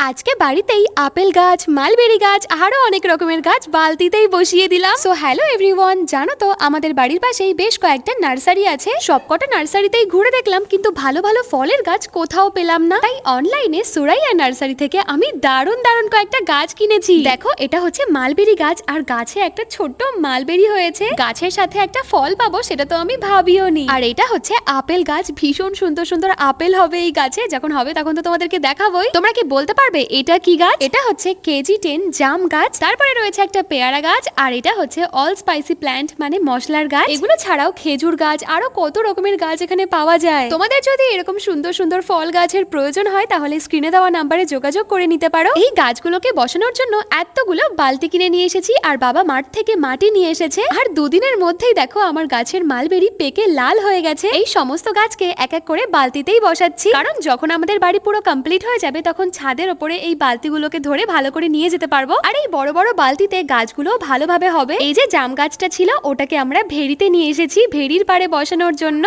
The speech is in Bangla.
আজকে বাড়িতেই আপেল গাছ, মালবেরি গাছ আরো অনেক রকমের গাছ বালতিতেই বসিয়ে দিলাম। সো হ্যালো এভরিওয়ান, জানো তো আমাদের বাড়ির পাশেই বেশ কয়েকটা নার্সারি আছে। সবকটা নার্সারিতেই ঘুরে দেখলাম, কিন্তু ভালো ভালো ফলের গাছ কোথাও পেলাম না। তাই অনলাইনে সুরাইয়া নার্সারি থেকে আমি দারুণ দারুণ কয়েকটা গাছ কিনেছি। দেখো, এটা হচ্ছে মালবেরি গাছ, আর গাছে একটা ছোট্ট মালবেরি হয়েছে। গাছের সাথে একটা ফল পাবো সেটা তো আমি ভাবিও নি। আর এটা হচ্ছে আপেল গাছ, ভীষণ সুন্দর সুন্দর আপেল হবে এই গাছে। যখন হবে তখন তো তোমাদেরকে দেখাবোই। তোমরা কি বলতে পারবে এটা কি গাছ? এটা হচ্ছে KG10 জাম গাছ। তারপরে রয়েছে একটা পেয়ারা গাছ, আর এটা হচ্ছে অল স্পাইসি প্ল্যান্ট মানে মশলার গাছ। এগুলো ছাড়াও খেজুর গাছ, আরো কত রকমের গাছ এখানে পাওয়া যায়। তোমাদের যদি এরকম সুন্দর সুন্দর ফল গাছের প্রয়োজন হয় তাহলে স্ক্রিনে দেওয়া নাম্বারে যোগাযোগ করে নিতে পারো। এই গাছগুলোকে বসানোর জন্য এতগুলো বালতি কিনে নিয়ে এসেছি, আর বাবা মাঠ থেকে মাটি নিয়ে এসেছে। আর দুদিনের মধ্যেই দেখো আমার গাছের মালবেরি পেকে লাল হয়ে গেছে। এই সমস্ত গাছকে এক এক করে বালতিতেই বসাচ্ছি, কারণ যখন আমাদের বাড়ি পুরো কমপ্লিট হয়ে যাবে তখন ছাদের ওপরে এই বালতিগুলোকে ধরে ভালো করে নিয়ে যেতে পারবো। আর এই বড় বড় বালতিতে গাছগুলো ভালোভাবে হবে। এই যে জাম গাছটা ছিল ওটাকে আমরা ভেড়িতে নিয়ে এসেছি ভেড়ির পাড়ে বসানোর জন্য।